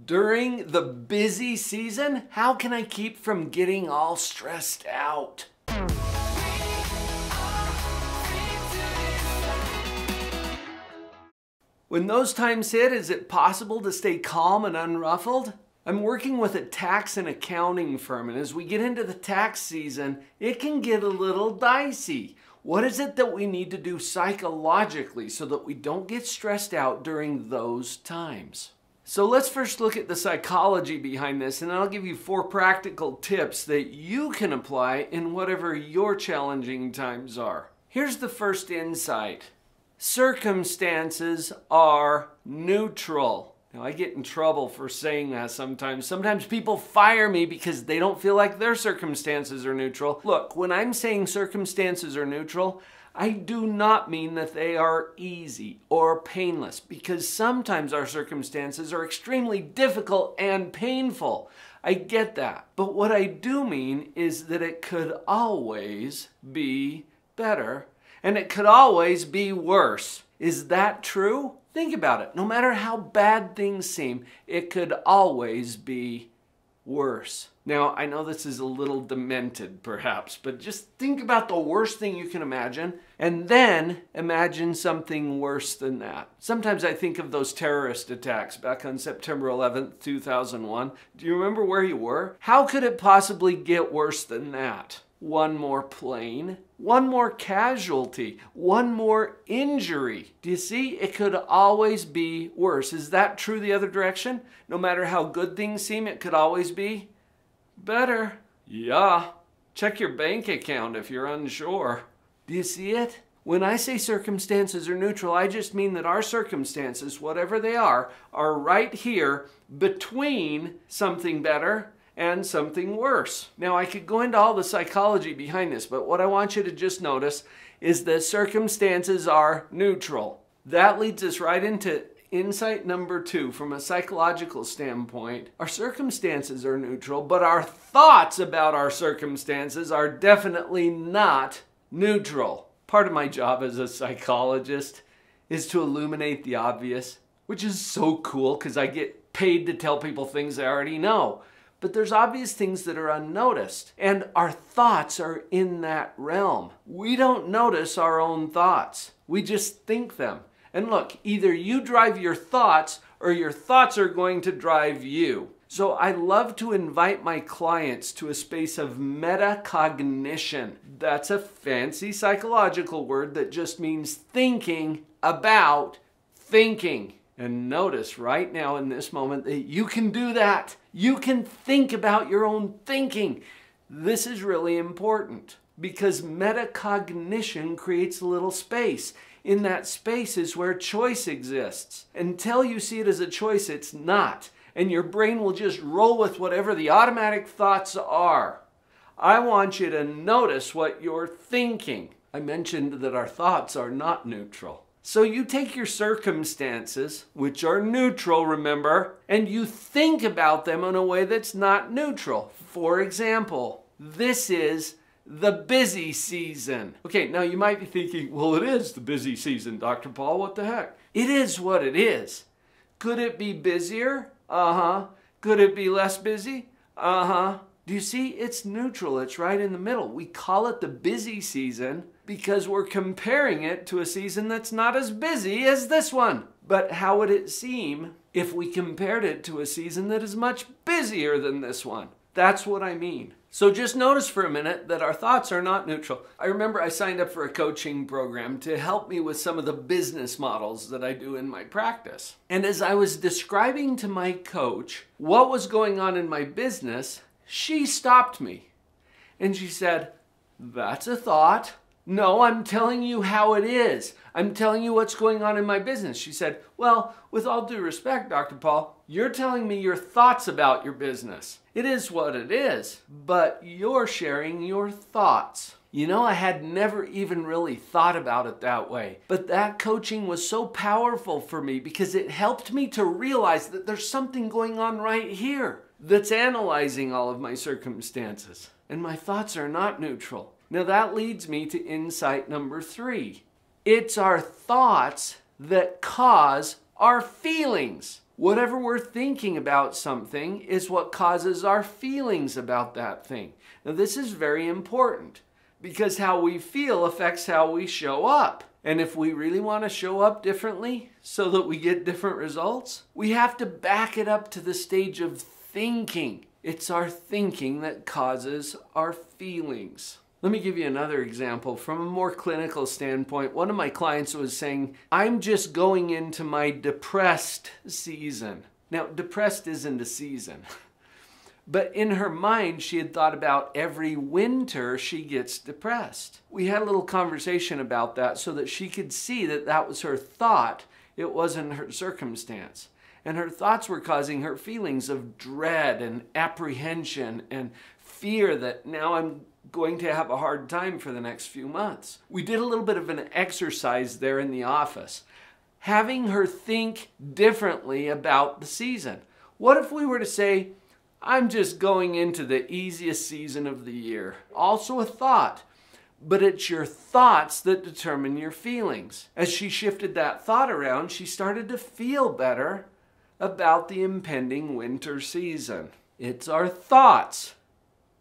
During the busy season, how can I keep from getting all stressed out? When those times hit, is it possible to stay calm and unruffled? I'm working with a tax and accounting firm, and as we get into the tax season, it can get a little dicey. What is it that we need to do psychologically so that we don't get stressed out during those times? So let's first look at the psychology behind this, and I'll give you 4 practical tips that you can apply in whatever your challenging times are. Here's the first insight. Circumstances are neutral. Now, I get in trouble for saying that sometimes. Sometimes people fire me because they don't feel like their circumstances are neutral. Look, when I'm saying circumstances are neutral, I do not mean that they are easy or painless, because sometimes our circumstances are extremely difficult and painful. I get that. But what I do mean is that it could always be better, and it could always be worse. Is that true? Think about it. No matter how bad things seem, it could always be worse. Now, I know this is a little demented, perhaps, but just think about the worst thing you can imagine, and then imagine something worse than that. Sometimes I think of those terrorist attacks back on September 11th, 2001. Do you remember where you were? How could it possibly get worse than that? One more plane, one more casualty, one more injury. Do you see? It could always be worse. Is that true the other direction? No matter how good things seem, it could always be better. Yeah. Check your bank account if you're unsure. Do you see it? When I say circumstances are neutral, I just mean that our circumstances, whatever they are right here between something better and something worse. Now, I could go into all the psychology behind this, but what I want you to just notice is that circumstances are neutral. That leads us right into insight number 2 from a psychological standpoint. Our circumstances are neutral, but our thoughts about our circumstances are definitely not neutral. Part of my job as a psychologist is to illuminate the obvious, which is so cool because I get paid to tell people things they already know. But there's obvious things that are unnoticed, and our thoughts are in that realm. We don't notice our own thoughts. We just think them. And look, either you drive your thoughts or your thoughts are going to drive you. So I love to invite my clients to a space of metacognition. That's a fancy psychological word that just means thinking about thinking. And notice right now in this moment that you can do that. You can think about your own thinking. This is really important because metacognition creates a little space. In that space is where choice exists. Until you see it as a choice, it's not. And your brain will just roll with whatever the automatic thoughts are. I want you to notice what you're thinking. I mentioned that our thoughts are not neutral. So you take your circumstances, which are neutral, remember, and you think about them in a way that's not neutral. For example, this is the busy season. Okay, now you might be thinking, well, it is the busy season, Dr. Paul, what the heck? It is what it is. Could it be busier? Uh-huh. Could it be less busy? Uh-huh. Do you see? It's neutral. It's right in the middle. We call it the busy season because we're comparing it to a season that's not as busy as this one. But how would it seem if we compared it to a season that is much busier than this one? That's what I mean. So just notice for a minute that our thoughts are not neutral. I remember I signed up for a coaching program to help me with some of the business models that I do in my practice. And as I was describing to my coach what was going on in my business, she stopped me and she said, "That's a thought." "No, I'm telling you how it is. I'm telling you what's going on in my business." She said, "Well, with all due respect, Dr. Paul, you're telling me your thoughts about your business. It is what it is, but you're sharing your thoughts." You know, I had never even really thought about it that way. But that coaching was so powerful for me because it helped me to realize that there's something going on right here that's analyzing all of my circumstances. And my thoughts are not neutral. Now that leads me to insight number 3. It's our thoughts that cause our feelings. Whatever we're thinking about something is what causes our feelings about that thing. Now, this is very important because how we feel affects how we show up. And if we really want to show up differently so that we get different results, we have to back it up to the stage of thinking. It's our thinking that causes our feelings. Let me give you another example from a more clinical standpoint. One of my clients was saying, I'm just going into my depressed season. Now, depressed isn't a season. But in her mind, she had thought about every winter she gets depressed. We had a little conversation about that so that she could see that that was her thought. It wasn't her circumstance. And her thoughts were causing her feelings of dread and apprehension and fear that now I'm going to have a hard time for the next few months. We did a little bit of an exercise there in the office, having her think differently about the season. What if we were to say, I'm just going into the easiest season of the year? Also a thought, but it's your thoughts that determine your feelings. As she shifted that thought around, she started to feel better about the impending winter season. It's our thoughts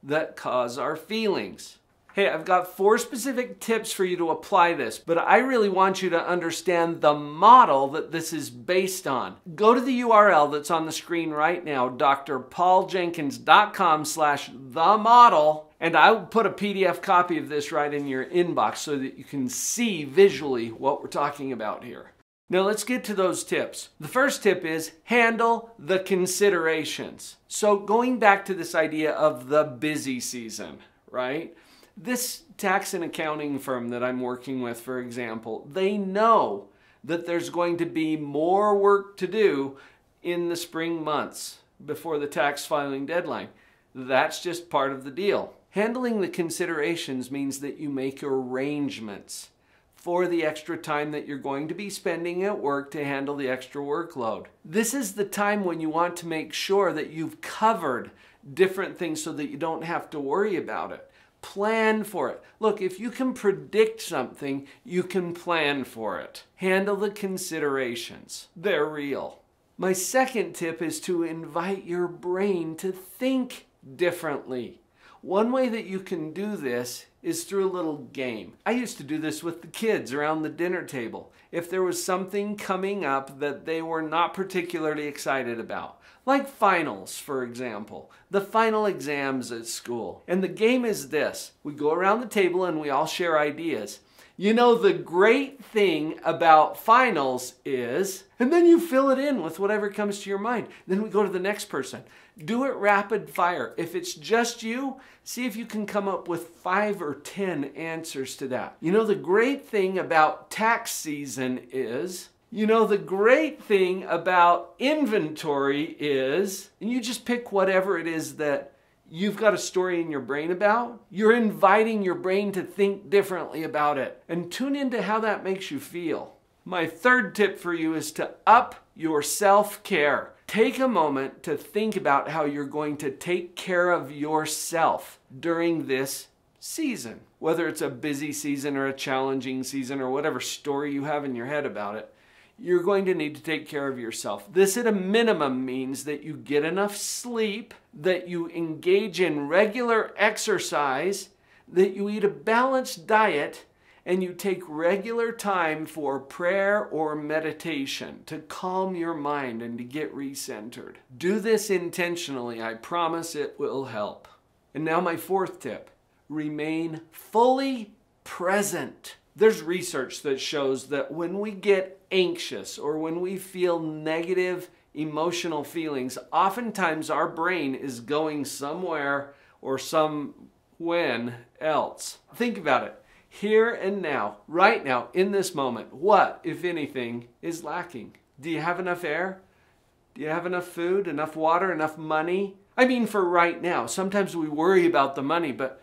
that cause our feelings. Hey, I've got 4 specific tips for you to apply this, but I really want you to understand the model that this is based on. Go to the URL that's on the screen right now, drpauljenkins.com/themodel, and I'll put a PDF copy of this right in your inbox so that you can see visually what we're talking about here. Now let's get to those tips. The first tip is handle the considerations. So going back to this idea of the busy season, right? This tax and accounting firm that I'm working with, for example, they know that there's going to be more work to do in the spring months before the tax filing deadline. That's just part of the deal. Handling the considerations means that you make arrangements for the extra time that you're going to be spending at work to handle the extra workload. This is the time when you want to make sure that you've covered different things so that you don't have to worry about it. Plan for it. Look, if you can predict something, you can plan for it. Handle the considerations. They're real. My second tip is to invite your brain to think differently. One way that you can do this is through a little game. I used to do this with the kids around the dinner table. If there was something coming up that they were not particularly excited about, like finals, for example, the final exams at school. And the game is this. We go around the table and we all share ideas. You know, the great thing about finals is, and then you fill it in with whatever comes to your mind. Then we go to the next person. Do it rapid fire. If it's just you, see if you can come up with 5 or 10 answers to that. You know, the great thing about tax season is, you know, the great thing about inventory is, and you just pick whatever it is that you've got a story in your brain about. You're inviting your brain to think differently about it and tune into how that makes you feel. My third tip for you is to up your self-care. Take a moment to think about how you're going to take care of yourself during this season. Whether it's a busy season or a challenging season or whatever story you have in your head about it, you're going to need to take care of yourself. This at a minimum means that you get enough sleep, that you engage in regular exercise, that you eat a balanced diet, and you take regular time for prayer or meditation to calm your mind and to get recentered. Do this intentionally. I promise it will help. And now my fourth tip, remain fully present. There's research that shows that when we get anxious or when we feel negative emotional feelings, oftentimes our brain is going somewhere or somewhen else. Think about it. Here and now, right now, in this moment, what, if anything, is lacking? Do you have enough air? Do you have enough food, enough water, enough money? I mean, for right now. Sometimes we worry about the money, but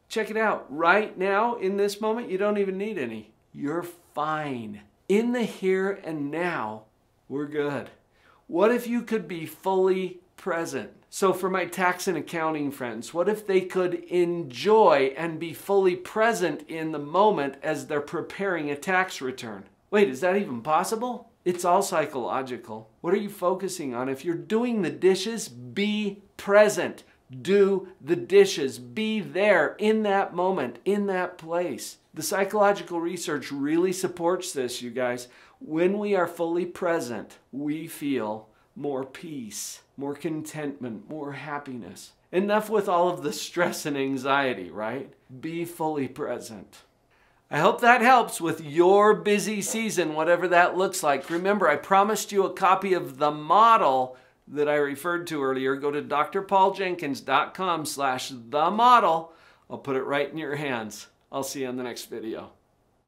check it out. Right now, in this moment, you don't even need any. You're fine. In the here and now, we're good. What if you could be fully present? So for my tax and accounting friends, what if they could enjoy and be fully present in the moment as they're preparing a tax return? Wait, is that even possible? It's all psychological. What are you focusing on? If you're doing the dishes, be present. Do the dishes. Be there in that moment, in that place. The psychological research really supports this, you guys. When we are fully present, we feel more peace, more contentment, more happiness. Enough with all of the stress and anxiety, right? Be fully present. I hope that helps with your busy season, whatever that looks like. Remember, I promised you a copy of the model that I referred to earlier. Go to drpauljenkins.com/themodel. I'll put it right in your hands. I'll see you on the next video.